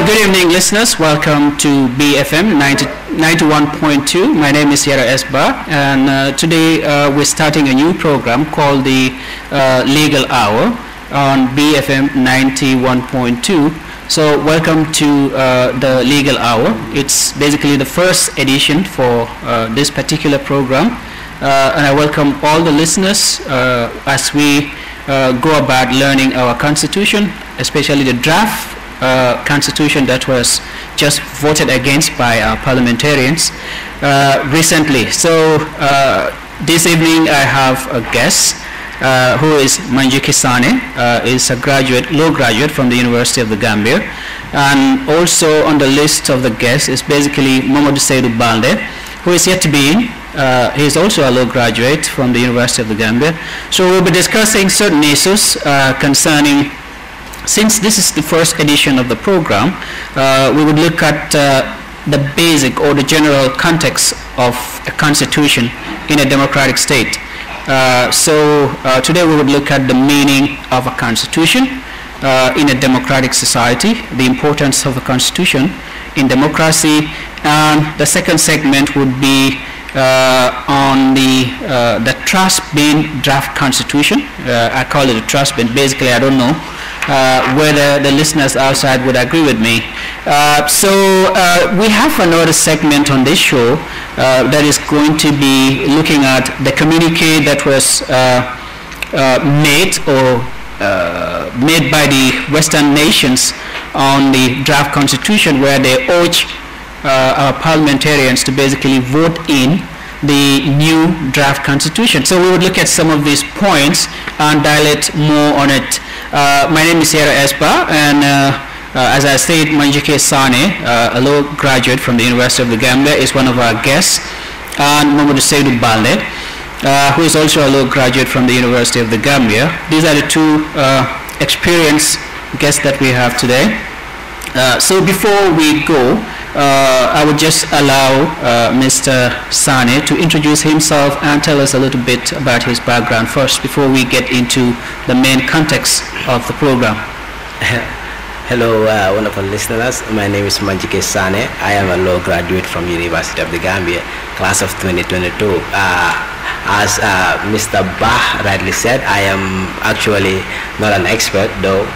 Good evening, listeners. Welcome to BFM 91.2. My name is Yara Esba, and today we're starting a new program called the Legal Hour on BFM 91.2. So welcome to the Legal Hour. It's basically the first edition for this particular program, and I welcome all the listeners as we go about learning our Constitution, especially the draft Constitution that was just voted against by our parliamentarians recently. So this evening I have a guest who is Manding Boulundala, is a law graduate from the University of the Gambia, and also on the list of the guests is basically Manding Boulundala, who is yet to be in. He is also a law graduate from the University of the Gambia. So we'll be discussing certain issues concerning. Since this is the first edition of the program, we would look at the basic or the general context of a constitution in a democratic state. So today we would look at the meaning of a constitution in a democratic society, the importance of a constitution in democracy, and the second segment would be on the trust-bin draft constitution. I call it a trust-bin. Basically, I don't know whether the listeners outside would agree with me. So we have another segment on this show that is going to be looking at the communique that was made by the Western nations on the draft constitution, where they urge our parliamentarians to basically vote in the new draft constitution. So we would look at some of these points and dilate more on it. My name is Yara Esba, and as I said, Manding Boulundala, a law graduate from the University of the Gambia, is one of our guests, and Manding Boulundala, who is also a law graduate from the University of the Gambia. These are the two experienced guests that we have today. So before we go, I would just allow Mr. Sane to introduce himself and tell us a little bit about his background first before we get into the main context of the program. Hello, wonderful listeners. My name is Manding Boulundala. I am a law graduate from University of the Gambia, class of 2022. As Mr. Bah rightly said, I am actually not an expert, though.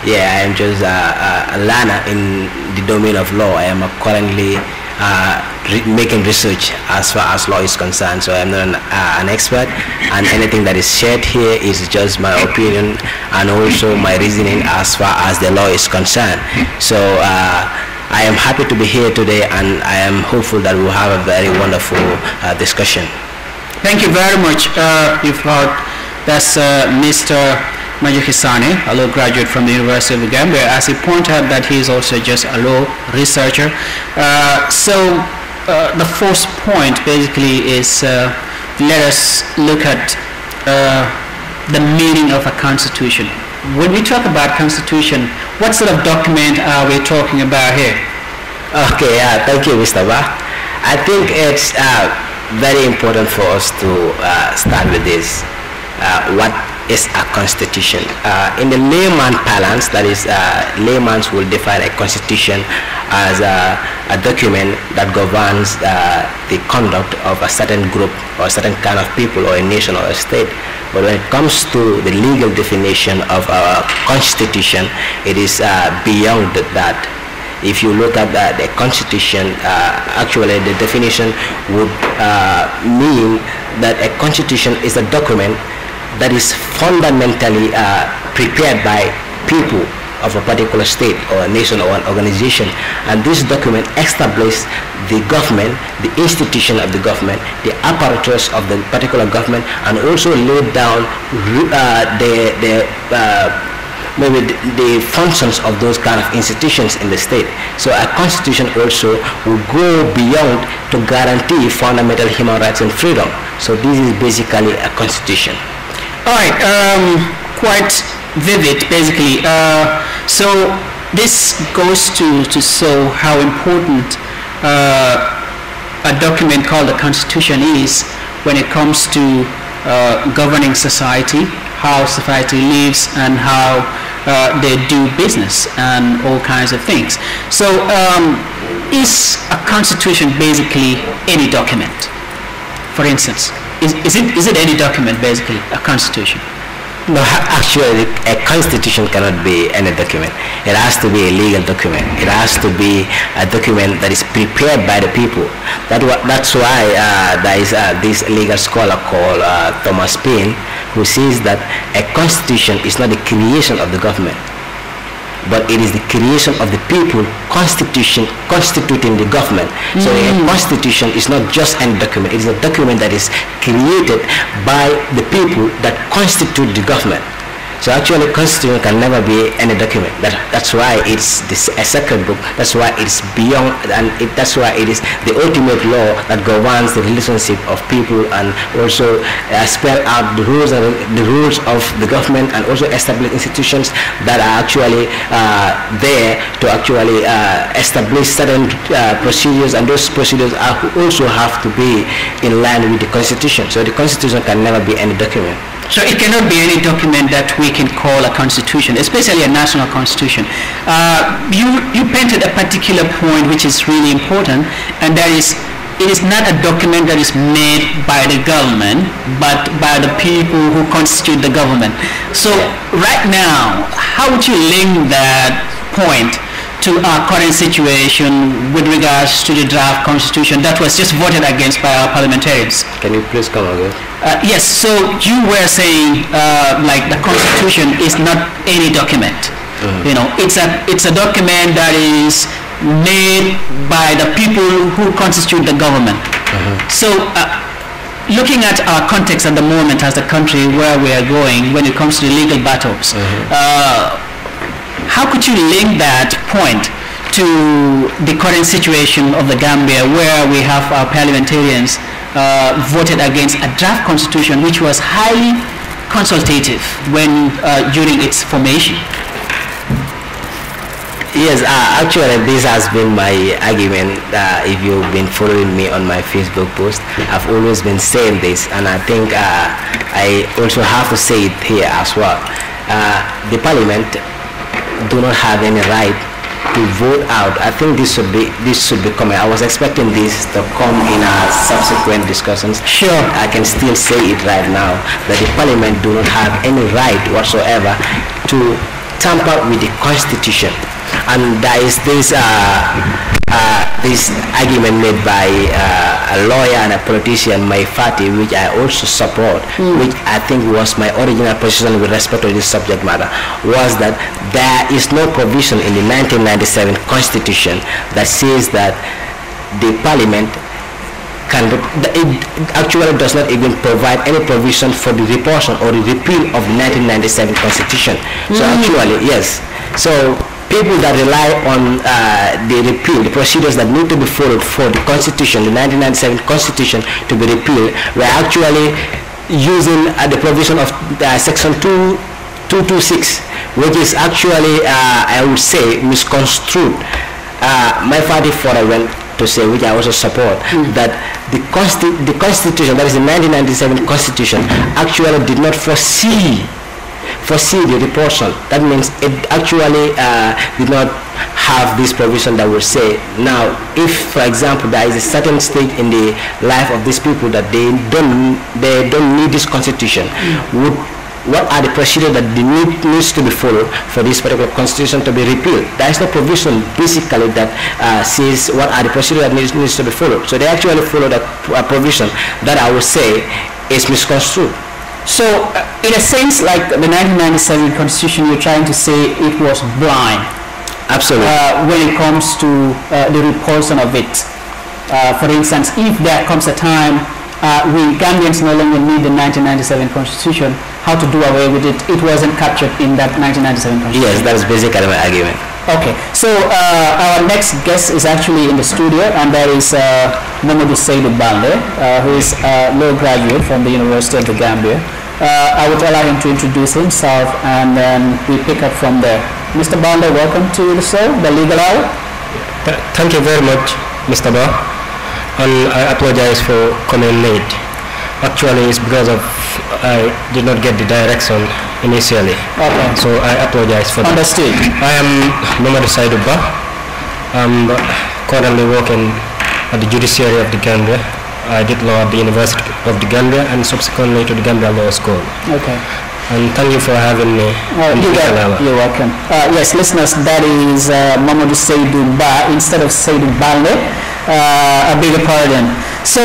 Yeah, I am just a learner in the domain of law. I am currently making research as far as law is concerned, so I am not an expert, and anything that is shared here is just my opinion and also my reasoning as far as the law is concerned. So I am happy to be here today, and I am hopeful that we'll have a very wonderful discussion. Thank you very much. You've heard that's Mr. Manding Boulundala, a law graduate from the University of the Gambia. As he pointed out, that he is also just a law researcher. So the first point basically is let us look at the meaning of a constitution. When we talk about constitution, what sort of document are we talking about here? Okay, thank you, Mr. Ba. I think it's very important for us to start with this. What is a constitution? In the layman parlance, that is, laymen will define a constitution as a document that governs the conduct of a certain group or a certain kind of people or a nation or a state. But when it comes to the legal definition of a constitution, it is beyond that. If you look at the constitution, actually the definition would mean that a constitution is a document that is fundamentally prepared by people of a particular state or a nation or an organization, and this document establishes the government, the institution of the government, the apparatus of the particular government, and also laid down maybe the functions of those kind of institutions in the state. So a constitution also will go beyond to guarantee fundamental human rights and freedom. So this is basically a constitution. All right, quite vivid, basically. So this goes to show how important a document called the Constitution is when it comes to governing society, how society lives, and how they do business and all kinds of things. So is a constitution basically any document? For instance, is it any document basically, a constitution? No, actually, a constitution cannot be any document. It has to be a legal document. It has to be a document that is prepared by the people. That's why there is this legal scholar called Thomas Paine, who says that a constitution is not the creation of the government, but it is the creation of the people constituting the government. So a constitution is not just a document, it is a document that is created by the people that constitute the government. So actually, constitution can never be any document. That's why it's a sacred book. That's why it's beyond, and that's why it is the ultimate law that governs the relationship of people, and also spell out the rules of the government, and also establish institutions that are actually there to actually establish certain procedures, and those procedures also have to be in line with the constitution. So the constitution can never be any document. So it cannot be any document that we can call a constitution, especially a national constitution. You painted a particular point which is really important, and that is, it is not a document that is made by the government, but by the people who constitute the government. So right now, how would you link that point to our current situation with regards to the draft constitution that was just voted against by our parliamentarians? Can you please come again? Yes, so you were saying like the constitution is not any document. You know, it's a document that is made by the people who constitute the government. So looking at our context at the moment as a country, where we are going when it comes to the legal battles, how could you link that point to the current situation of the Gambia, where we have our parliamentarians voted against a draft constitution which was highly consultative when during its formation? Yes, actually this has been my argument. If you've been following me on my Facebook post, I've always been saying this, and I think I also have to say it here as well. The parliament do not have any right to vote out. I think this should be coming. I was expecting this to come in our subsequent discussions. Sure. I can still say it right now that the parliament do not have any right whatsoever to tamper with the constitution. And there is this this argument made by a lawyer and a politician, my party, which I also support, which I think was my original position with respect to this subject matter, was that there is no provision in the 1997 Constitution that says that the Parliament it actually does not even provide any provision for the repulsion or the repeal of the 1997 Constitution. So actually, yes. So people that rely on the repeal, the procedures that need to be followed for the Constitution, the 1997 Constitution to be repealed, were actually using the provision of Section 226, which is actually, I would say, misconstrued. My party further went to say, which I also support, that the Constitution, that is the 1997 Constitution, actually did not foresee the repulsion. That means it actually did not have this provision that will say, now if, for example, there is a certain stage in the life of these people that they don't need this constitution, what are the procedures that needs to be followed for this particular constitution to be repealed? There is no provision basically that says what are the procedures that needs to be followed. So they actually follow that provision that I would say is misconstrued. So, in a sense, like the 1997 Constitution, you're trying to say it was blind. Absolutely. When it comes to the repulsion of it. For instance, if there comes a time we Gambians no longer need the 1997 Constitution, how to do away with it? It wasn't captured in that 1997 Constitution. Yes, that is basically my argument. Okay, so our next guest is actually in the studio, and that is Mamadou Seydou Balde, who is a law graduate from the University of the Gambia. I would allow him to introduce himself, and then we pick up from there. Mr. Balde, welcome to the show, The Legal Hour. Thank you very much, Mr. Ba, and I apologize for coming late. Actually, it's because of I did not get the direction initially. Okay. So I apologize for that. Understood. I am Mamadou Saidou Ba. I'm currently working at the judiciary of the Gambia. I did law at the University of the Gambia and subsequently to the Gambia Law School. Okay. And thank you for having me. You're welcome. Yes, listeners, that is Mamadou Saidou Ba instead of Saidou Balde. I beg your pardon. So,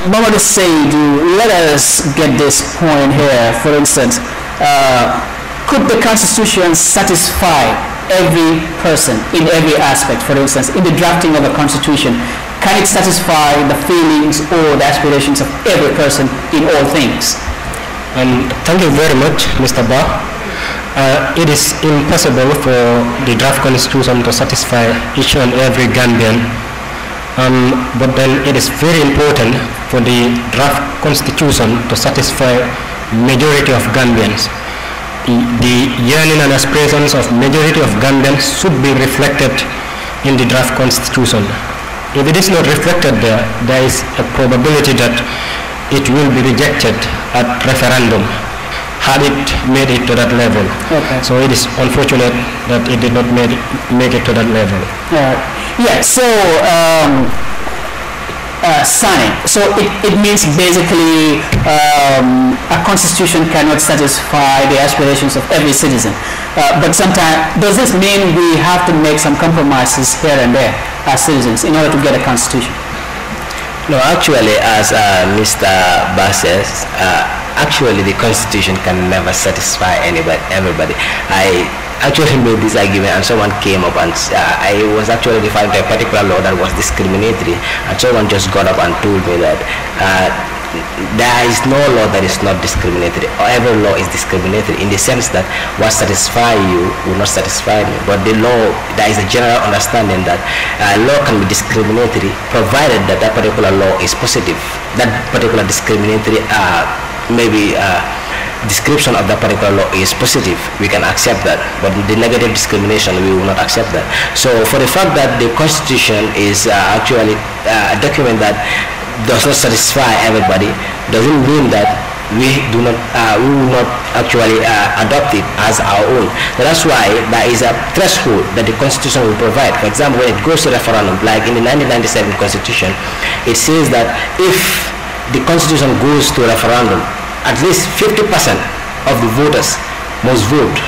Mamadou Saidou, let us get this point here. For instance, could the Constitution satisfy every person in every aspect? For instance, in the drafting of a Constitution, can it satisfy the feelings or the aspirations of every person in all things? And thank you very much, Mr. Ba. It is impossible for the draft constitution to satisfy each and every Gambian, but then it is very important for the draft constitution to satisfy majority of Gambians. The yearning and aspirations of majority of Gambians should be reflected in the draft constitution. If it is not reflected there, there is a probability that it will be rejected at referendum had it made it to that level. Okay. So it is unfortunate that it did not make it to that level. Yeah, so Sani, so it means basically a constitution cannot satisfy the aspirations of every citizen. But sometimes, does this mean we have to make some compromises here and there as citizens in order to get a constitution? No, actually, as Mr. Bass says, actually the Constitution can never satisfy everybody. I actually made this argument and someone came up and I was actually referring to a particular law that was discriminatory, and someone just got up and told me that there is no law that is not discriminatory. Every law is discriminatory in the sense that what satisfies you will not satisfy me. But the law, there is a general understanding that law can be discriminatory provided that that particular law is positive. That particular discriminatory description of that particular law is positive, we can accept that. But the negative discrimination, we will not accept that. So for the fact that the Constitution is actually a document that does not satisfy everybody, doesn't mean that we will not actually adopt it as our own. So that's why there is a threshold that the Constitution will provide. For example, when it goes to referendum, like in the 1997 Constitution, it says that if the Constitution goes to referendum, at least 50% of the voters must vote.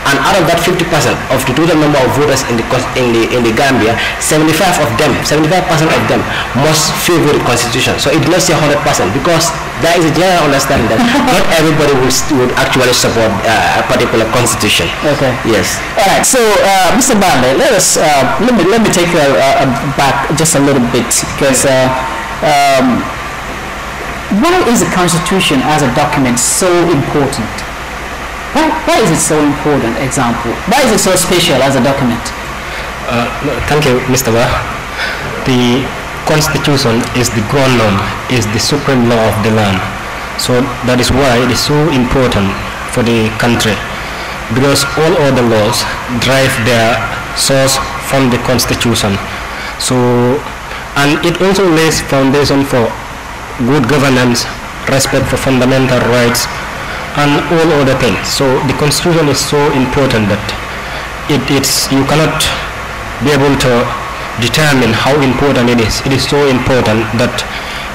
And out of that 50% of the total number of voters in the Gambia, 75% of them must favor the Constitution. So it does not say 100% because there is a general understanding that not everybody would actually support a particular Constitution. Okay. Yes. All right. So, Mr. Bande, let me take you back just a little bit because why is the Constitution as a document so important? Why is it so important, example? Why is it so special as a document? Thank you, Mr. Ba. The Constitution is the ground norm, is the supreme law of the land. So that is why it is so important for the country, because all other laws derive their source from the Constitution. So, and it also lays foundation for good governance, respect for fundamental rights, and all other things. So the Constitution is so important that you cannot be able to determine how important it is. It is so important that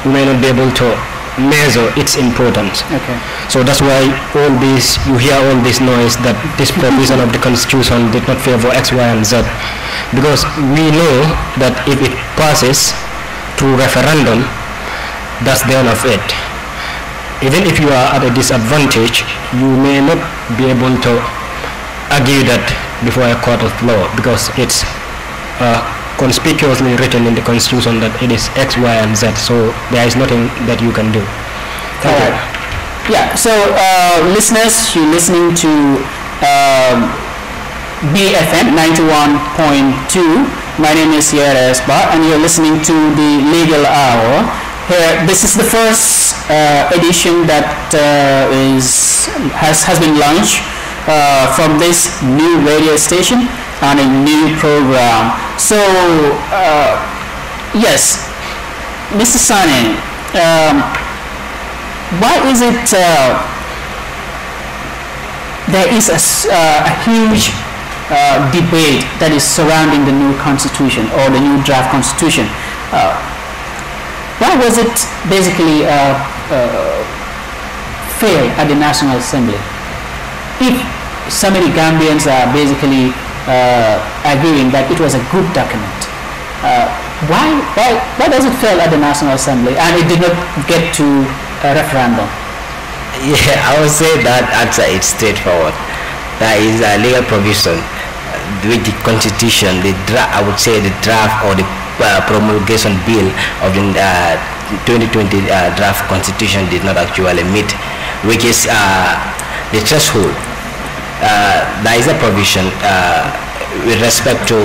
you may not be able to measure its importance. Okay. So that's why you hear all this noise that this provision of the Constitution did not favor X, Y, and Z, because we know that if it passes through referendum, that's the end of it. Even if you are at a disadvantage, you may not be able to argue that before a court of law because it's conspicuously written in the Constitution that it is X, Y, and Z. So there is nothing that you can do. Thank you. Yeah. So listeners, you're listening to BFM 91.2. My name is Yara Esba, and you're listening to the Legal Hour. Here, this is the first edition that has been launched from this new radio station on a new program. So, yes, Mr. Sani, why is it there is a huge debate that is surrounding the new constitution or the new draft constitution. Why was it basically failed at the National Assembly? If so many Gambians are basically agreeing that it was a good document, why does it fail at the National Assembly and it did not get to a referendum? Yeah, I would say that answer is straightforward. There is a legal provision with the constitution, I would say the draft or the promulgation bill of the 2020 draft constitution did not actually meet, which is the threshold. There is a provision with respect to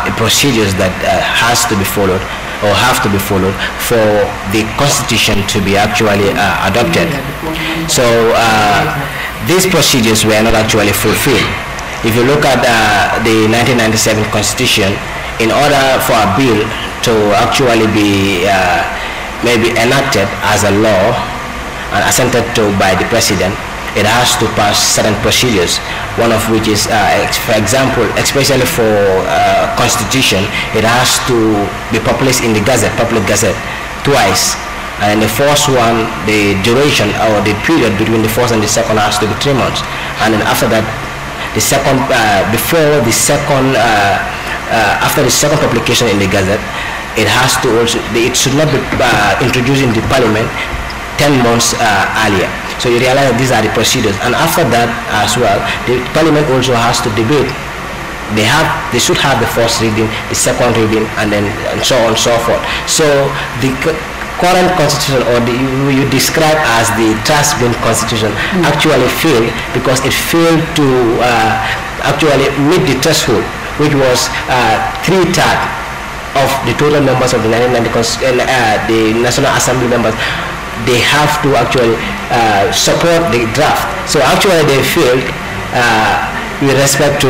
the procedures that has to be followed or have to be followed for the constitution to be actually adopted. So these procedures were not actually fulfilled. If you look at the 1997 constitution, in order for a bill to actually be maybe enacted as a law and assented to by the president, it has to pass certain procedures, one of which is, for example, especially for constitution, it has to be published in the Gazette, public Gazette, twice. And the first one, the duration or the period between the first and the second has to be 3 months. And then after that, the second, before the second, after the second publication in the Gazette, it has to also, it should not be introduced in the Parliament 10 months earlier. So you realize that these are the procedures, and after that as well, the Parliament also has to debate. They should have the first reading, the second reading, and then and so on and so forth. So the current constitution, or you describe as the draft-bill constitution, actually failed because it failed to actually meet the threshold, which was 3/3 of the total members of the 1990 the National Assembly members. They have to actually support the draft. So actually they failed with respect to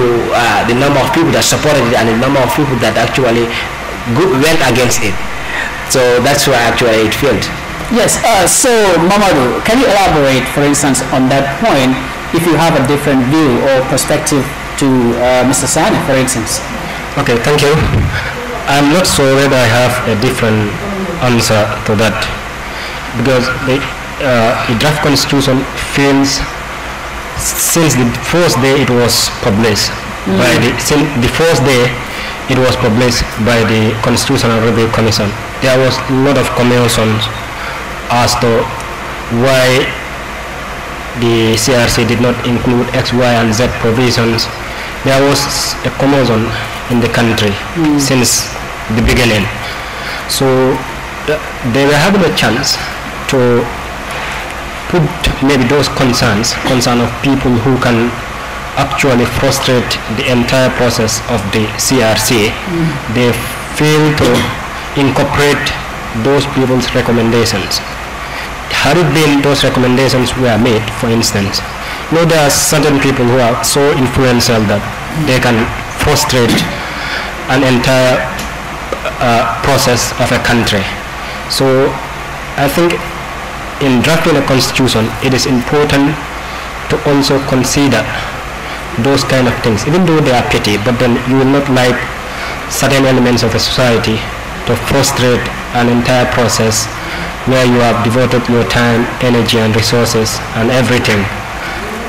the number of people that supported it and the number of people that actually went against it. So that's why actually it failed. Yes, so Mamadou, can you elaborate, for instance, on that point, if you have a different view or perspective to Mr. Sane, for instance? Okay, thank you. I'm not sure whether I have a different answer to that, because the draft constitution fails since the first day it was published. Since the first day it was published by the Constitutional Review Commission, there was a lot of commotions as to why the CRC did not include X, Y, and Z provisions. There was a commotion in the country since the beginning. So they were having a chance to put maybe those concerns of people who can actually frustrate the entire process of the CRC. They fail to incorporate those people's recommendations. Had it been those recommendations were made, for instance, there are certain people who are so influential that they can frustrate an entire process of a country. So I think in drafting a constitution, it is important to also consider those kind of things, even though they are petty, but then you will not like certain elements of a society to frustrate an entire process where you have devoted your time, energy, and resources and everything.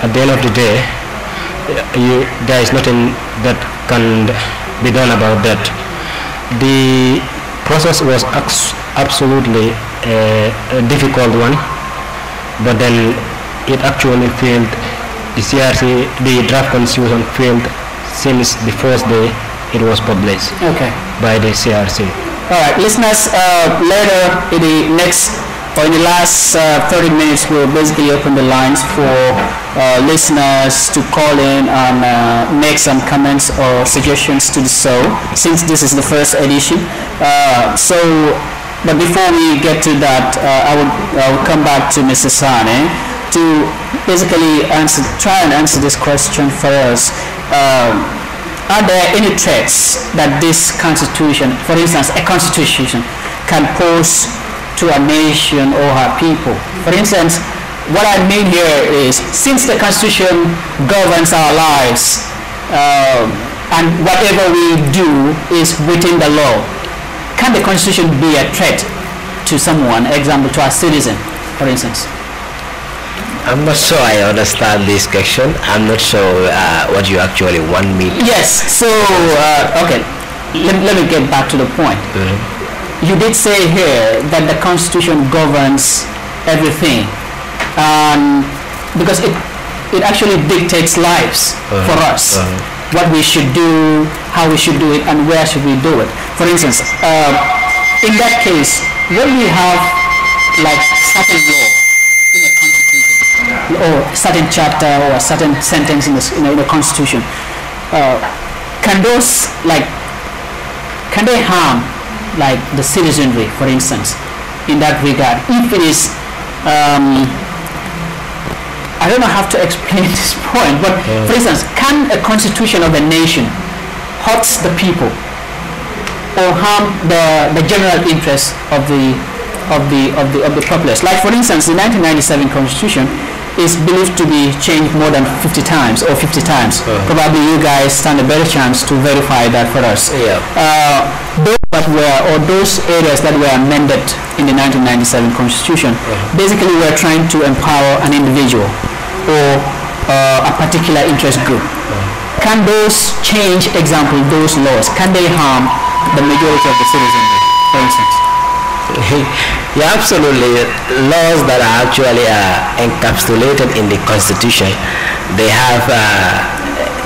At the end of the day, there is nothing that can be done about that. The process was absolutely a difficult one, but then it actually failed. The CRC, the draft constitution failed since the first day it was published by the CRC. All right, listeners, later in the next or in the last 30 minutes, we'll basically open the lines for listeners to call in and make some comments or suggestions to the show, since this is the first edition. But before we get to that, I would come back to Mr. Sane to basically try and answer this question for us. Are there any threats that this constitution, for instance, a constitution, can pose to a nation or her people? For instance, what I mean here is, since the Constitution governs our lives, and whatever we do is within the law, can the Constitution be a threat to someone, example, to a citizen, for instance? I'm not sure I understand this question. I'm not sure what you actually want me to. Yes, so, okay, let me get back to the point. You did say here that the Constitution governs everything, because it actually dictates lives for us, what we should do, how we should do it, and where should we do it. For instance, in that case, when we have like certain law in a constitution, or certain chapter or a certain sentence in the Constitution, can those can they harm like the citizenry, for instance, in that regard? If it is, I don't know how to explain this point, but for instance, can a constitution of a nation hurt the people or harm the general interest of the populace? Like for instance, the 1997 Constitution is believed to be changed more than 50 times or 50 times. Probably you guys stand a better chance to verify that for us. Those areas that were amended in the 1997 Constitution, basically we're trying to empower an individual or a particular interest group. Can those change, example, those laws, can they harm the majority of the citizenry, for instance? Yeah, absolutely. Laws that are actually encapsulated in the Constitution, they are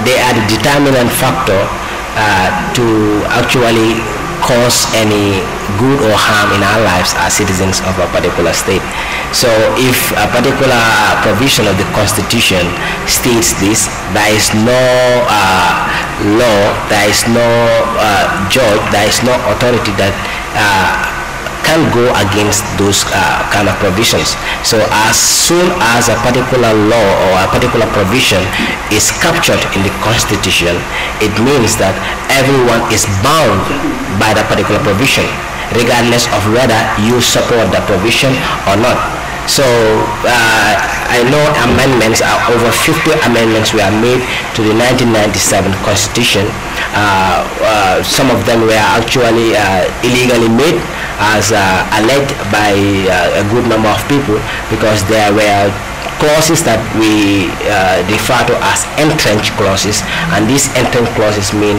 the determinant factor to actually cause any good or harm in our lives as citizens of a particular state. So if a particular provision of the Constitution states this, there is no law, there is no judge, there is no authority that can go against those kind of provisions. So as soon as a particular law or a particular provision is captured in the Constitution, it means that everyone is bound by that particular provision, regardless of whether you support the provision or not. So I know amendments, over 50 amendments were made to the 1997 Constitution. Some of them were actually illegally made, as alleged by a good number of people, because there were clauses that we refer to as entrenched clauses, and these entrenched clauses mean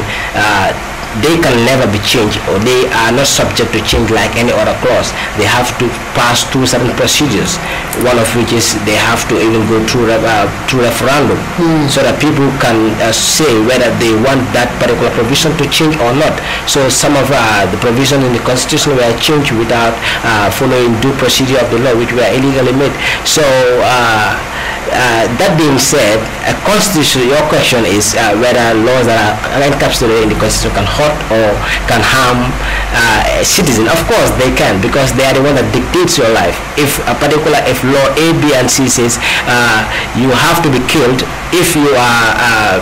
they can never be changed, or they are not subject to change like any other clause. They have to pass through certain procedures, one of which is they have to even go through referendum, so that people can say whether they want that particular provision to change or not. So some of the provisions in the Constitution were changed without following due procedure of the law, which were illegally made. So that being said, a constitution, your question is whether laws that are encapsulated in the Constitution can hurt or can harm a citizen. Of course they can, because they are the one that dictates your life. If law A, B, and C says you have to be killed if you are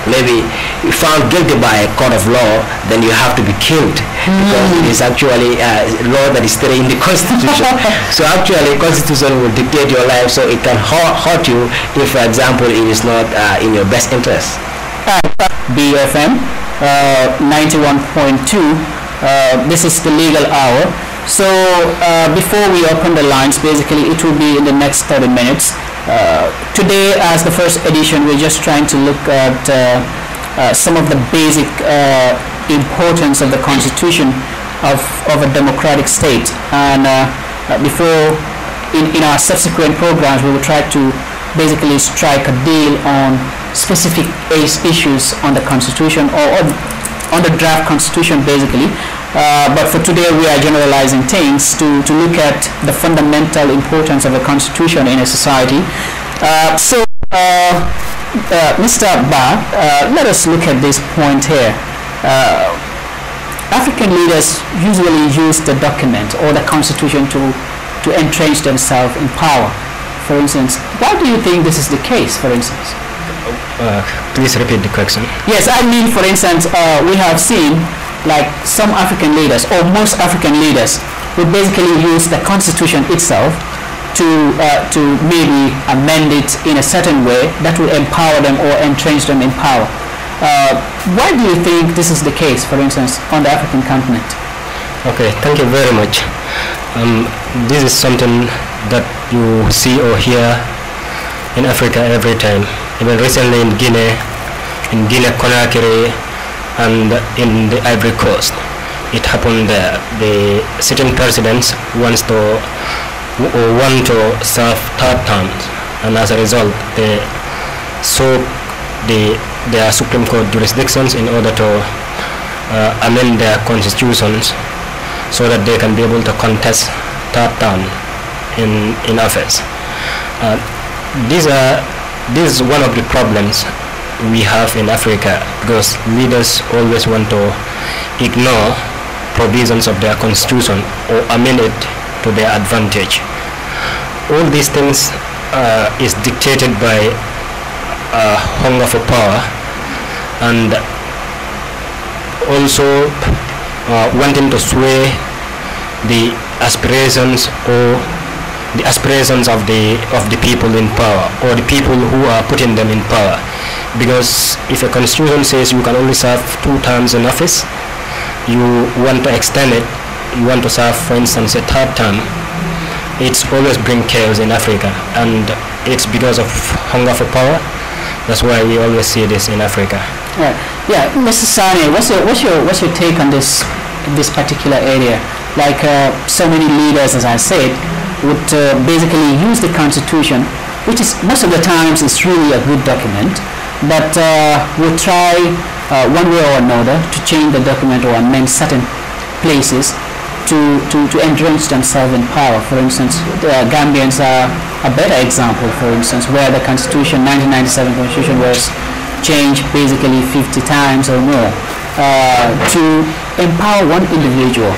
maybe found guilty by a court of law, then you have to be killed, because it is actually law that is stated in the Constitution. So actually, Constitution will dictate your life, so it can hurt you if, for example, it is not in your best interest. BFM 91.2. This is the legal hour. So before we open the lines, basically it will be in the next 30 minutes. Today, as the first edition, we're just trying to look at some of the basic importance of the Constitution of a democratic state. And before, in our subsequent programs, we will try to basically strike a deal on specific issues on the Constitution, or on the draft Constitution, basically. But for today, we are generalizing things to look at the fundamental importance of a constitution in a society. Mr. Ba, let us look at this point here. African leaders usually use the document or the constitution to entrench themselves in power. For instance, why do you think this is the case, for instance? Please repeat the question. Yes, I mean, for instance, we have seen like some African leaders, or most African leaders, would basically use the constitution itself to maybe amend it in a certain way that will empower them or entrench them in power. Why do you think this is the case, for instance, on the African continent? Okay, thank you very much. This is something that you see or hear in Africa every time. Even recently in Guinea Conakry, and in the Ivory Coast, it happened there. The sitting presidents want to serve third terms, and as a result, they soak their Supreme Court jurisdictions in order to amend their constitutions so that they can be able to contest third term in office. This is one of the problems we have in Africa, because leaders always want to ignore provisions of their constitution or amend it to their advantage. All these things is dictated by hunger for power, and also wanting to sway the aspirations of the people in power, or the people who are putting them in power. Because if a constitution says you can only serve 2 terms in office, you want to extend it, you want to serve, for instance, a third term, it's always bring chaos in Africa, and it's because of hunger for power. That's why we always see this in Africa. Right. Yeah, Mr. Sane, what's your take on this particular area? Like so many leaders, as I said, would basically use the Constitution, which is most of the times is really a good document, but would try one way or another to change the document or amend certain places to entrench themselves in power. For instance, the Gambians are a better example, for instance, where the Constitution, 1997 Constitution, was changed basically 50 times or more to empower one individual.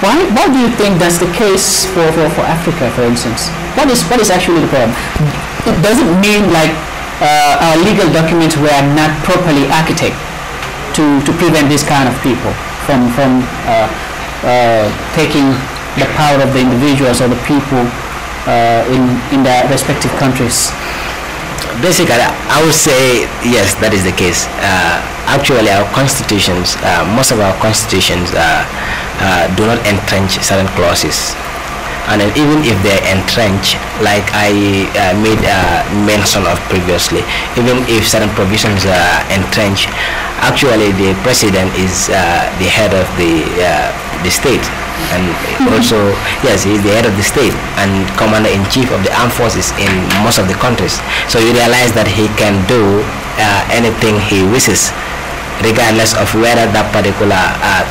Why do you think that's the case for Africa, for instance? What is actually the problem? It doesn't mean like our legal documents were not properly architected to prevent this kind of people from taking the power of the individuals or the people in their respective countries. Basically, I would say yes, that is the case. Actually, our constitutions, most of our constitutions do not entrench certain clauses. And then even if they entrench, like I made mention of previously, even if certain provisions are entrenched, actually the president is the head of the state, and also yes, he is the head of the state and commander-in-chief of the armed forces in most of the countries. So you realize that he can do anything he wishes, regardless of whether that particular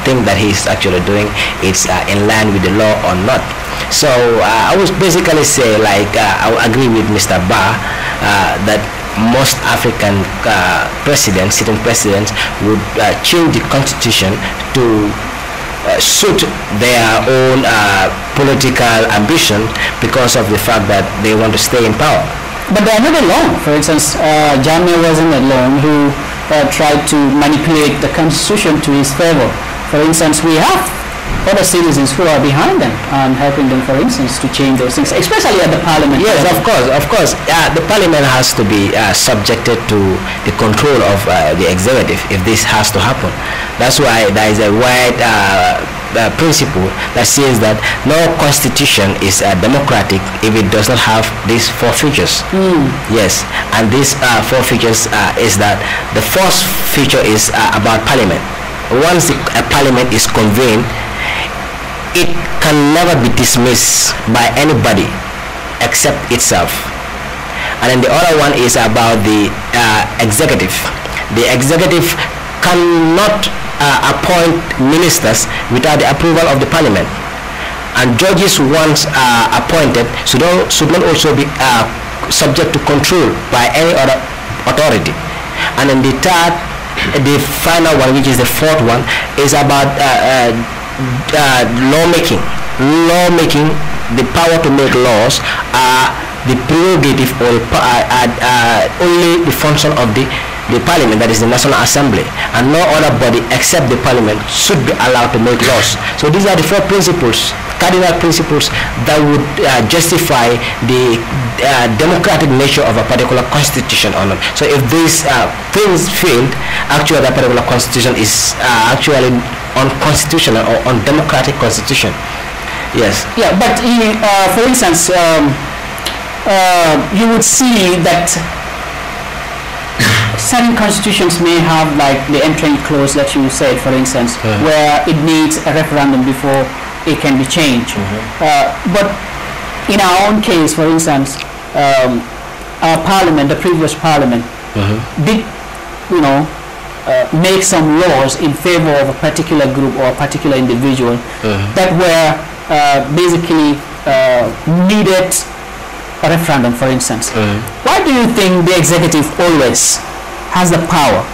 thing that he is actually doing is in line with the law or not. So I would basically say, like, I would agree with Mr. Ba that most African sitting presidents would change the constitution to suit their own political ambition, because of the fact that they want to stay in power. But they are not alone. For instance, Jammeh wasn't alone who tried to manipulate the constitution to his favor. For instance, we have other citizens who are behind them and helping them, for instance, to change those things, especially at the parliament. Yes, of course. The parliament has to be subjected to the control of the executive if this has to happen. That's why there is a wide principle that says that no constitution is democratic if it does not have these 4 features. Yes, and these 4 features is that the first feature is about parliament. Once a parliament is convened, it can never be dismissed by anybody except itself. And then the other one is about the executive. The executive cannot appoint ministers without the approval of the parliament. And judges once appointed should not also be subject to control by any other authority. And then the final one, which is the 4th one, is about lawmaking. The power to make laws are the prerogative or only the function of the the parliament, that is the National Assembly, and no other body except the parliament should be allowed to make laws. So these are the four principles, cardinal principles, that would justify the democratic nature of a particular constitution or not. So if these things failed, actually that particular constitution is actually unconstitutional or undemocratic constitution. Yes. Yeah, but for instance, you would see that certain constitutions may have like the entering clause that you said, for instance, where it needs a referendum before it can be changed. But in our own case, for instance, our parliament, the previous parliament, did, make some laws in favor of a particular group or a particular individual that were basically needed a referendum, for instance. Why do you think the executive always has the power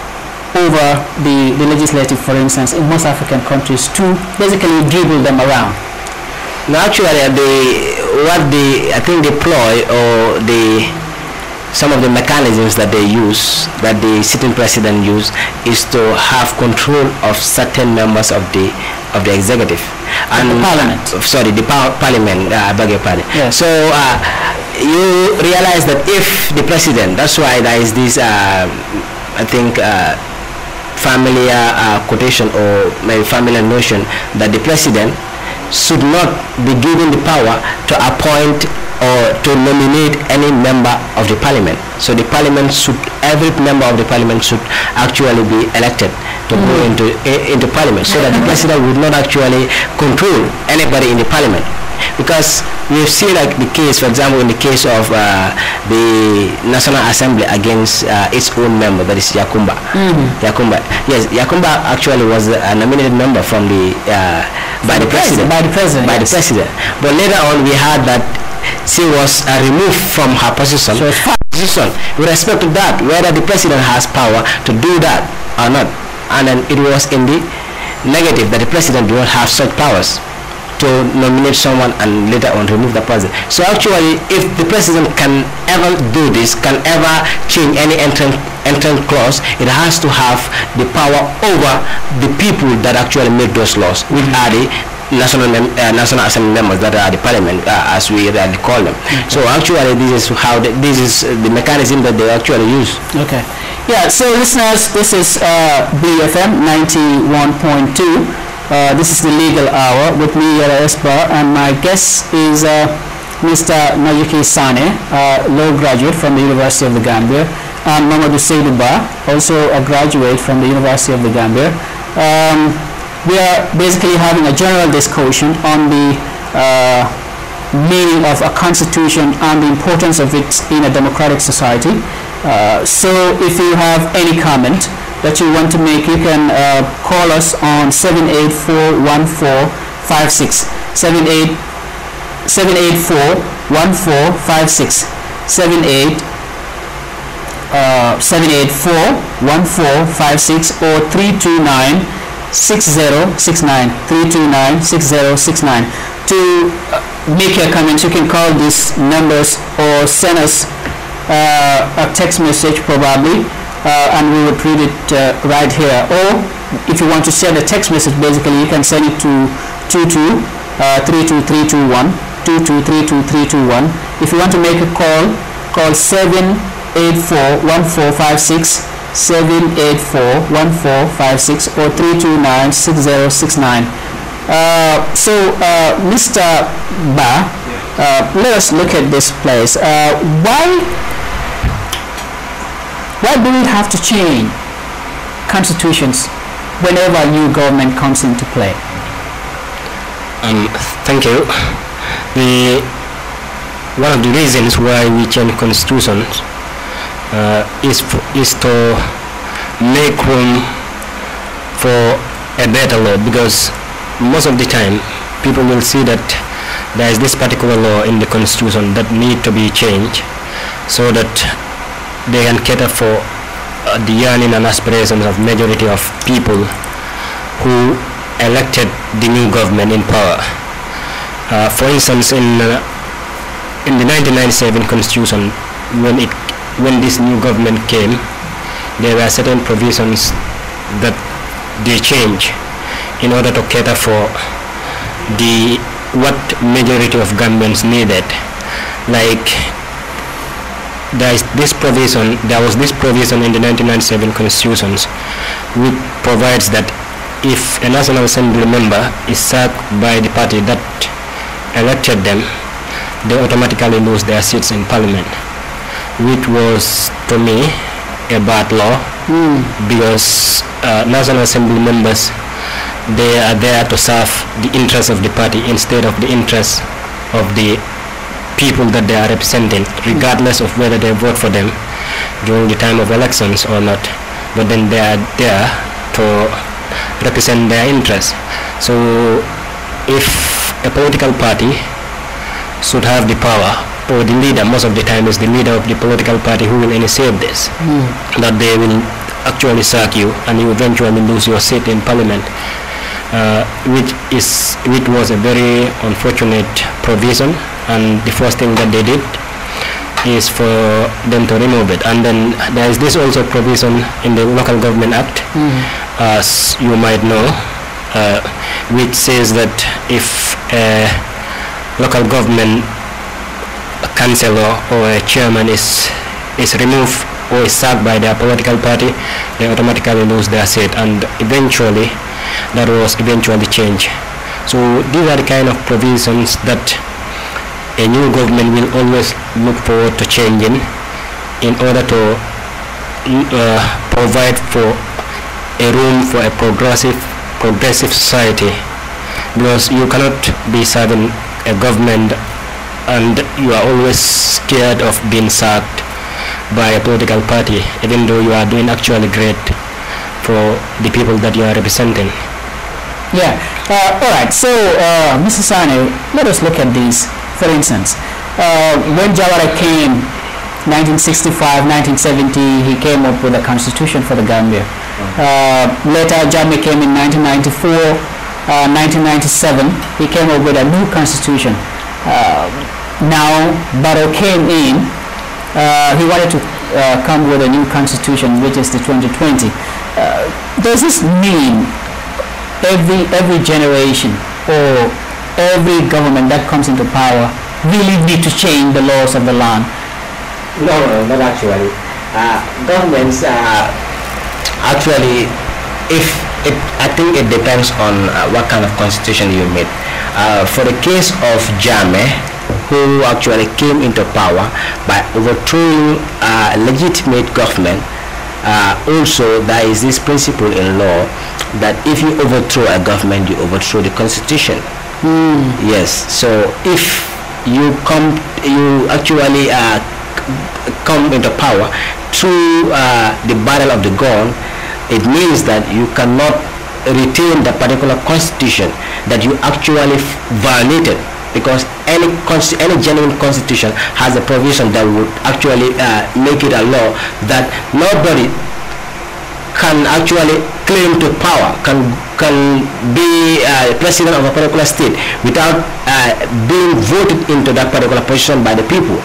over the legislative, for instance, in most African countries, to basically dribble them around? Now, actually, what I think deploy, or some of the mechanisms that they use, that the sitting president use, is to have control of certain members of the executive and the parliament. Sorry, the parliament. I beg your pardon. Yes. So you realize that if the president, that's why there is this, I think, familiar quotation or maybe familiar notion that the president should not be given the power to appoint or to nominate any member of the parliament. So the parliament should, every member of the parliament should actually be elected to go into parliament, so that the president would not actually control anybody in the parliament. Because we've seen like the case, for example, in the case of the National Assembly against its own member, that is Yakumba. Yakumba. Yes, Yakumba actually was a nominated member from the by the president. By the president. But later on, we heard that she was removed from her position. With respect to that, whether the president has power to do that or not, and then it was in the negative that the president do not have such powers to nominate someone and later on remove the person. So actually, if the president can ever do this, can ever change any entrance clause, it has to have the power over the people that actually make those laws, which are the National Assembly members, that are the parliament, as we really call them. So actually, this is the mechanism that they actually use. Okay. Yeah. So listeners, this is BFM 91.2. This is the Legal Hour with me, Yara Esba, and my guest is Mr. Nayuki Sane, law graduate from the University of the Gambia, and Mamadou Seiduba, also a graduate from the University of the Gambia. We are basically having a general discussion on the meaning of a constitution and the importance of it in a democratic society. So if you have any comment that you want to make, you can call us on 784-1456, 784-1456, 784-1456, or 329-6069, 329-6069. To make your comments, you can call these numbers or send us a text message probably, and we would read it right here. Or if you want to send a text message, basically you can send it to 32321, 2232321. If you want to make a call, call 784-1456, 784-1456, or 329-6069. Mr. Ba, let us look at this place. Why do we have to change constitutions whenever a new government comes into play? Thank you. One of the reasons why we change constitutions is to make room for a better law, because most of the time people will see that there is this particular law in the constitution that need to be changed so that they can cater for the yearning and aspirations of majority of people who elected the new government in power. For instance, in the 1997 constitution, when this new government came, there were certain provisions that they change in order to cater for what majority of Gambians needed. Like there was this provision in the 1997 constitutions which provides that if a National Assembly member is sacked by the party that elected them, they automatically lose their seats in parliament, which was to me a bad law because National Assembly members, they are there to serve the interests of the party instead of the interests of the people that they are representing, regardless of whether they vote for them during the time of elections or not. But then they are there to represent their interests. So if a political party should have the power, or the leader, most of the time is the leader of the political party who will initiate this, that they will actually sack you and you eventually lose your seat in parliament, which was a very unfortunate provision, and the first thing that they did is for them to remove it. And then there is this also provision in the Local Government Act, as you might know, which says that if a local government councillor or a chairman is removed or is sacked by their political party, they automatically lose their seat, and eventually that was changed. So these are the kind of provisions that a new government will always look forward to changing in order to provide for a room for a progressive society, because you cannot be serving a government and you are always scared of being sacked by a political party, even though you are doing actually great for the people that you are representing. Yeah. All right. So, Mr. Sane, let us look at these. For instance, when Jawara came, 1965, 1970, he came up with a constitution for the Gambia. Later, Jammeh came in 1994, 1997, he came up with a new constitution. Now, Barrow came in, he wanted to come with a new constitution, which is the 2020. Does this mean every generation or every government that comes into power really need to change the laws of the land? No, not actually. Governments actually, I think it depends on what kind of constitution you made. For the case of Jammeh, who actually came into power by overthrowing a legitimate government, also there is this principle in law that if you overthrow a government, you overthrow the constitution. Yes, so if you actually come into power through the barrel of the gun, it means that you cannot retain the particular constitution that you actually violated, because any genuine constitution has a provision that would actually make it a law that nobody can actually claim to power, can be president of a particular state without being voted into that particular position by the people.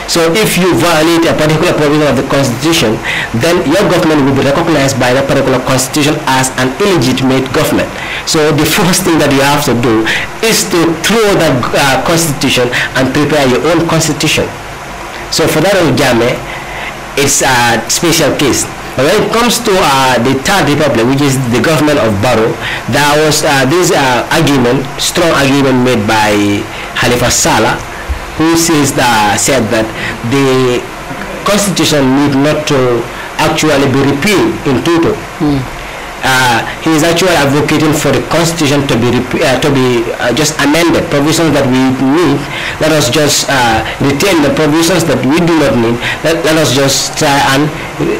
So if you violate a particular provision of the constitution, then your government will be recognized by that particular constitution as an illegitimate government. So the first thing that you have to do is to throw that constitution and prepare your own constitution. So for that of Jammeh, it's a special case. But when it comes to the Third Republic, which is the government of Barrow, there was this strong argument made by Halifa Saleh, who said that the constitution need not to actually be repealed in total. He is actually advocating for the constitution to be just amended. Provisions that we need, let us just retain the provisions that we do not need. Let us just try and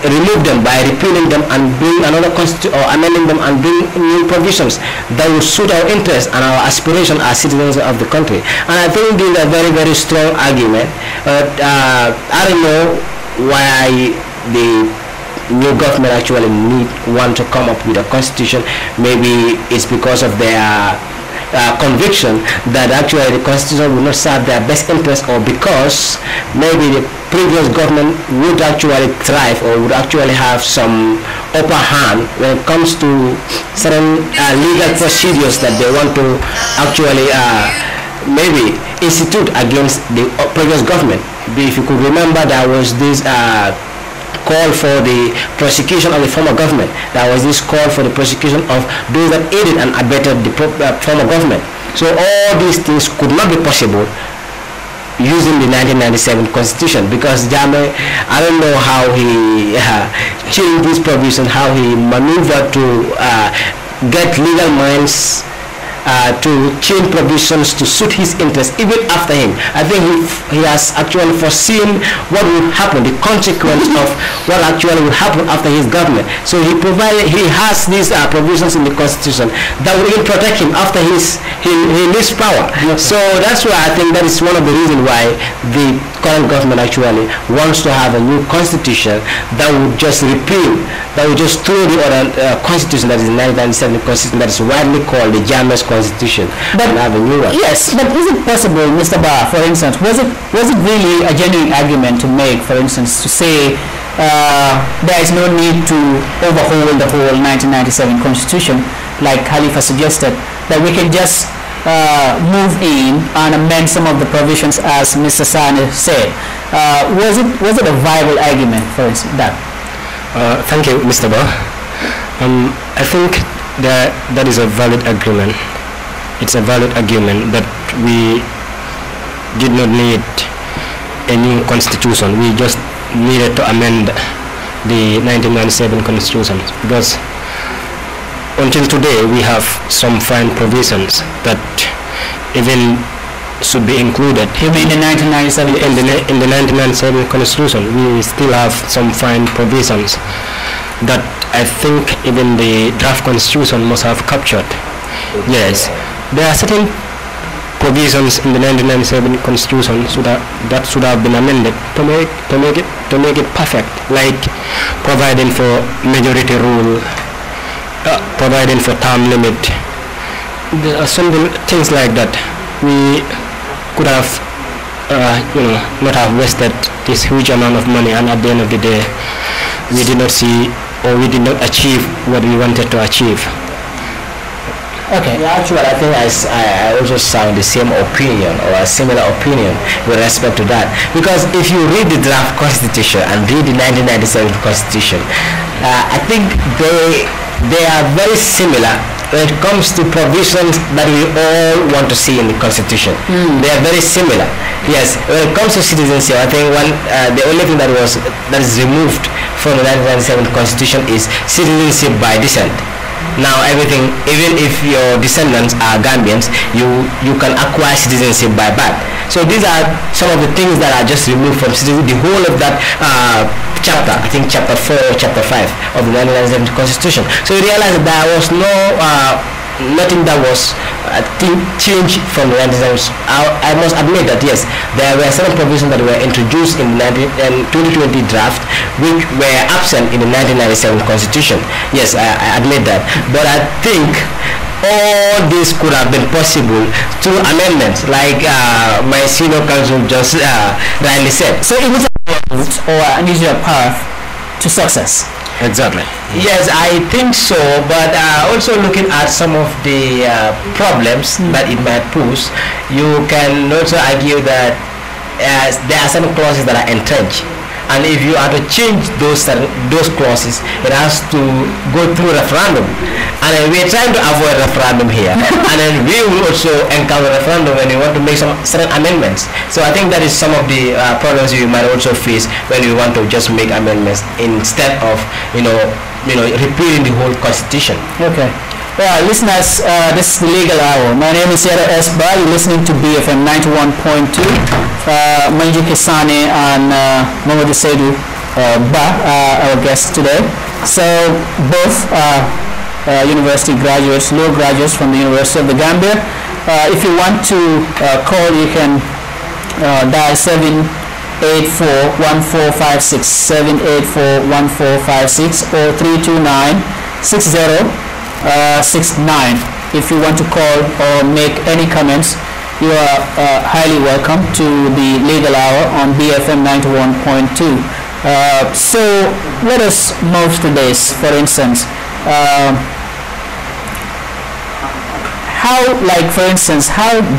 remove them by repealing them and bring another constitution, or amending them and bring new provisions that will suit our interests and our aspiration as citizens of the country. And I think this is a very, very strong argument. But I don't know why the new government actually want to come up with a constitution. Maybe it's because of their conviction that actually the constitution will not serve their best interest, or because maybe the previous government would actually thrive or would actually have some upper hand when it comes to certain legal procedures that they want to actually maybe institute against the previous government. If you could remember, there was this call for the prosecution of the former government. There was this call for the prosecution of those that aided and abetted the former government. So all these things could not be possible using the 1997 constitution, because Jammeh, I don't know how he changed this provision, how he maneuvered to get legal minds to change provisions to suit his interests even after him. I think he has actually foreseen what will happen, the consequence of what actually will happen after his government. So he has these provisions in the constitution that will even protect him after he leaves power. Yes. So that's why I think that is one of the reasons why the current government actually wants to have a new constitution that would just repeal, that would just throw the other constitution, that is the 1997 constitution, that is widely called the Jammeh's constitution, but and have a new one. Yes, but is it possible, Mr. Barr, for instance, was it really a genuine argument to make, for instance, to say there is no need to overhaul the whole 1997 constitution, like Khalifa suggested, that we can just move in and amend some of the provisions, as Mr. Sane said? Was it a viable argument for that? Thank you, Mr. Barr. I think that is a valid agreement. It's a valid argument that we did not need a new constitution. We just needed to amend the 1997 constitution, because until today we have some fine provisions that even should be included. You mean the 1997? In the 1997 constitution, we still have some fine provisions that I think even the draft constitution must have captured. Yes, there are certain provisions in the 1997 constitution that should have been amended to make it perfect, like providing for majority rule, providing for term limit. There are some things like that. We could have not have wasted this huge amount of money, and at the end of the day we did not see, or we did not achieve what we wanted to achieve. Okay. Yeah, actually, I think I also sound the same opinion, or a similar opinion with respect to that. Because if you read the draft constitution and read the 1997 constitution, I think they are very similar when it comes to provisions that we all want to see in the constitution. They are very similar. Yes, when it comes to citizenship, I think the only thing that is removed from the 1997 constitution is citizenship by descent. Now everything, even if your descendants are Gambians, you can acquire citizenship by birth. So these are some of the things that are just removed from citizenship. The whole of that chapter, I think chapter 4 or chapter 5 of the 1997 constitution. So you realize that there was nothing that was changed from the 1997. I must admit that yes, there were certain provisions that were introduced in the 2020 draft which were absent in the 1997 constitution. Yes, I admit that. But I think all this could have been possible through amendments, like my senior counsel just rightly said. So it was a route or an easier path to success. Exactly. Yes, I think so, but also looking at some of the problems that it might pose, you can also argue that there are some clauses that are entrenched, and if you are to change those clauses, it has to go through referendum, and we are trying to avoid referendum here, and then we will also encounter referendum when we want to make some certain amendments. So I think that is some of the problems you might also face when you want to just make amendments instead of repealing the whole constitution. Okay. Well, listeners, this is the Legal Hour. My name is Yara S. Ba. You're listening to BFM 91.2. Manju Kisane and Mohamed Saidu Ba are our guests today. So both are university graduates, law graduates from the University of the Gambia. If you want to call, you can dial 784-1456, 784-1456 or 329-6069. if you want to call or make any comments, you are highly welcome to the Legal Hour on BFM 91.2. So let us move to this. For instance, how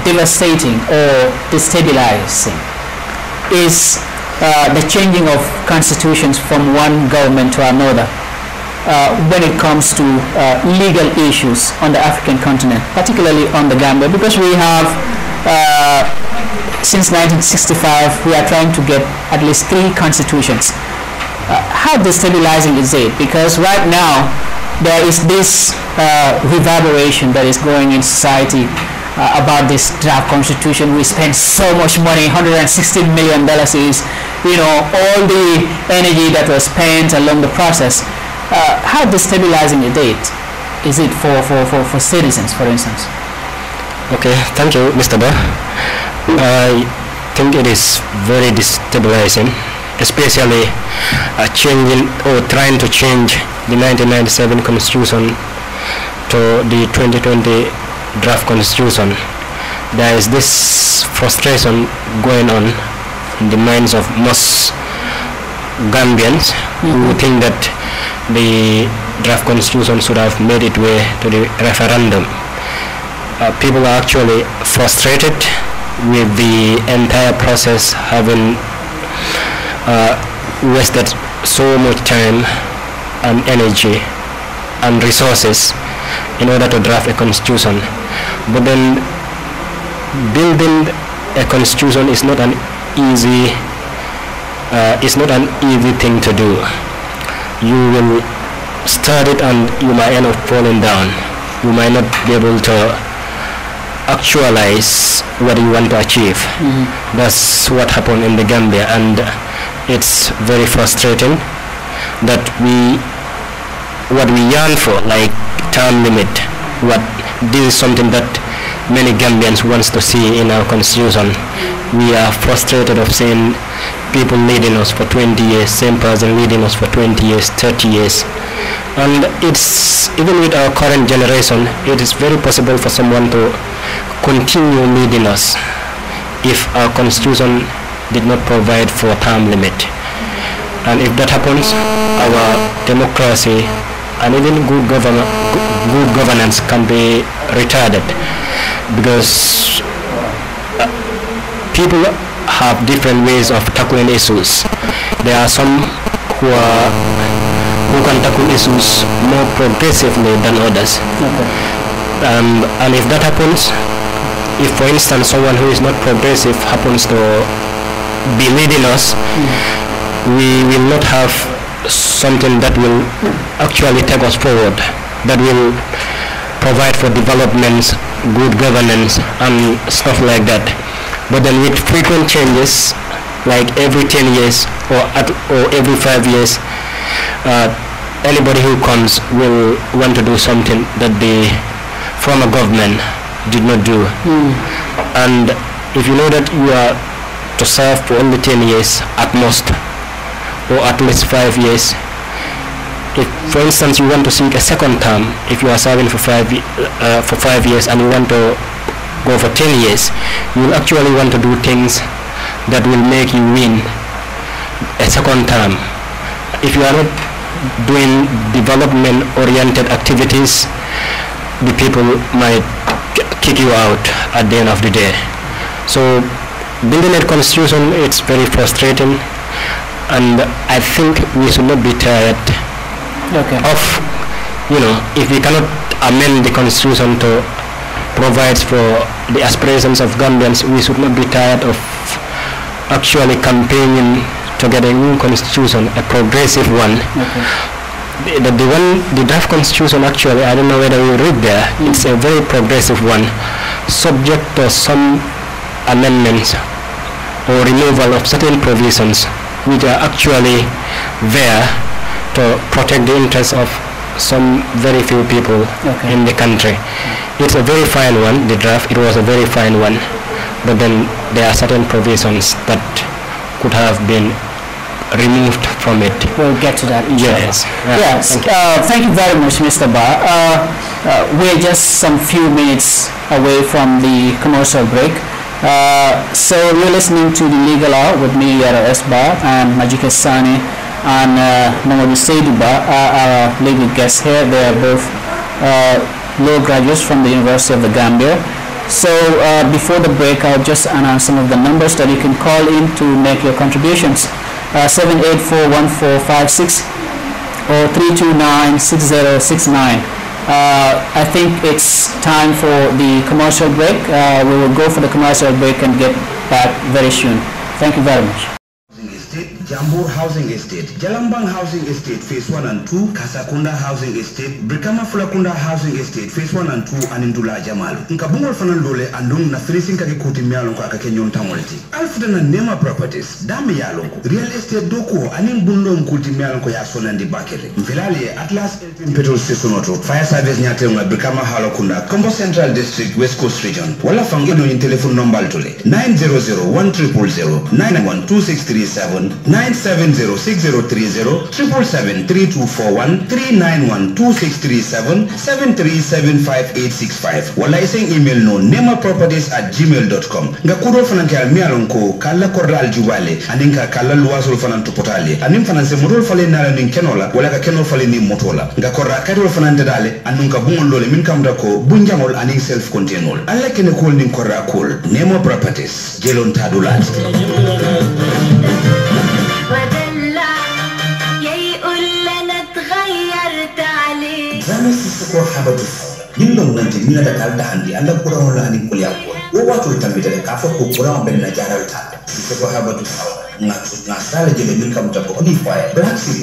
devastating or destabilizing is the changing of constitutions from one government to another when it comes to legal issues on the African continent, particularly on the Gambia, because we have since 1965 we are trying to get at least 3 constitutions. How destabilizing is it? Because right now there is this reverberation that is going in society about this draft constitution. We spend so much money, $116 million is, all the energy that was spent along the process. How destabilizing is it for citizens, for instance? Okay, thank you, Mr. Ba. I think it is very destabilizing, especially changing or trying to change the 1997 constitution to the 2020 draft constitution. There is this frustration going on in the minds of most Gambians who think that the draft constitution should have made its way to the referendum. People are actually frustrated with the entire process, having wasted so much time and energy and resources in order to draft a constitution. But then building a constitution is not an easy thing to do. You will start it and you might end up falling down. You might not be able to actualize what you want to achieve. That's what happened in the Gambia, and it's very frustrating that what we yearn for, like term limit, this is something that many Gambians wants to see in our constitution. We are frustrated of seeing people leading us for 20 years, same person leading us for 20 years, 30 years. And it's, even with our current generation, it is very possible for someone to continue leading us if our constitution did not provide for term limit. And if that happens, our democracy and even good governance can be retarded, because people have different ways of tackling issues. There are some who can tackle issues more progressively than others. And if that happens, if for instance someone who is not progressive happens to be leading us, we will not have something that will actually take us forward, that will provide for developments, good governance and stuff like that. But then with frequent changes, like every 10 years or every 5 years, anybody who comes will want to do something that the former government did not do. And if you know that you are to serve for only 10 years at most, or at least 5 years, if for instance you want to seek a second term, if you are serving for 5 years and you want to go for 10 years, you will actually want to do things that will make you win a second term. If you are not doing development oriented activities, the people might kick you out at the end of the day. So building a constitution, it's very frustrating, and I think we should not be tired of, if we cannot amend the constitution to provide for the aspirations of Gambians, we should not be tired of actually campaigning to get a new constitution, a progressive one. The draft constitution, actually, I don't know whether you read there, it's a very progressive one, subject to some amendments or removal of certain provisions which are actually there to protect the interests of some very few people in the country. It's a very fine one, the draft, it was a very fine one, but then there are certain provisions that could have been removed from it. We'll get to that. Yes. Yes. Thank you very much, Mr. Ba. we're just some few minutes away from the commercial break. So you're listening to the Legal Hour with me, Yara Esba, and Majika Sani and Mamadou Seiduba are our legal guests here. They are both law graduates from the University of the Gambia. So before the break, I'll just announce some of the numbers that you can call in to make your contributions. 7841456 or 3296069. I think it's time for the commercial break. We will go for the commercial break and get back very soon. Thank you very much. Jambur Housing Estate, Jalambang Housing Estate, Phase 1 and 2, Kasakunda Housing Estate, Brikama Fulakunda Housing Estate, Phase 1 and 2, Anindula Jamalu. Nkabungol fanan dole andung na finishing kaki kuti miyalonko akake nyon tangoliti. Alfred na Nema Properties, dami yalonko. Real Estate doko aning bundo mkulti miyalonko ya sonandi bakele. Mfilali Atlas Petrol Station Auto, Fire Service nyate nga Brikama Halokunda, Combo Central District, West Coast Region. Wala fangeno in telephone number tole. 900-1000, 912-637, 970-6030, 777-3241, 391-2637, 7375865. Wala iseng email no nemaproperties@gmail.com. Nga kuro fanan ke almialon ko kala korda aljubale aninka kala luwasul fanan tupotale anim fanan se modol fale nala nin kenola wala ka kenol fale ni motola nga korda kadol fanan dale anunka bungol dole min kamda ko bunjangol aning self containol alla kene kol nin korda kol Nemo Properties jelon tadulat. Zame sisoko habatu nindong nanti nila da kalda handi alla kura wala ani kulya ko o wato tambita da kafa ko kura ben na jaral ta sisoko habatu nga sala jele min kam ta ko ni fire black sea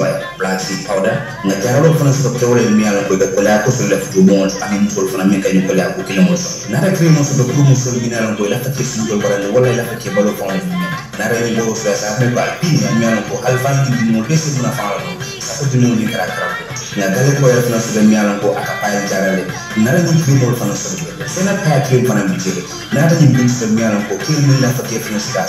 powder nga jaralo fana so to wala mi ala ko da kulya ko so la futu mo amin sol fana min kay kulya ko kila mo so na da krimo so do mo so mi ala ko la ta kesin ko wala wala la ta ke balo fana na da ni go so sa me ba pin mi ala ko alfan ni mo kesi na fala ko dinu ni karakter ya dale ko ya fana so mi ala ko akapaya jarale nara ni krimo fana so sena pa krimo fana mi jere na da ni bin so mi ala ko kemi la ta ke fana sa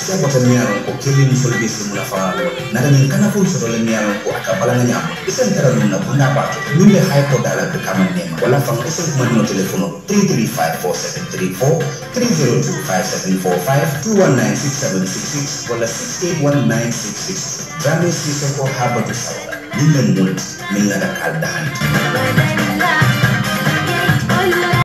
sa ko mi ala ko kemi ni so be so na fala nara ni kana ko so le mi ala ko akabala na nyama isen tara na bunda ba ni le hay ko dala be kama nema wala fa ko so ko no telefono 3354734 3025745 2196766 wala 6819666 Drame Sisoko Habatu Sawa Nilen Mult Milna da Kaldahan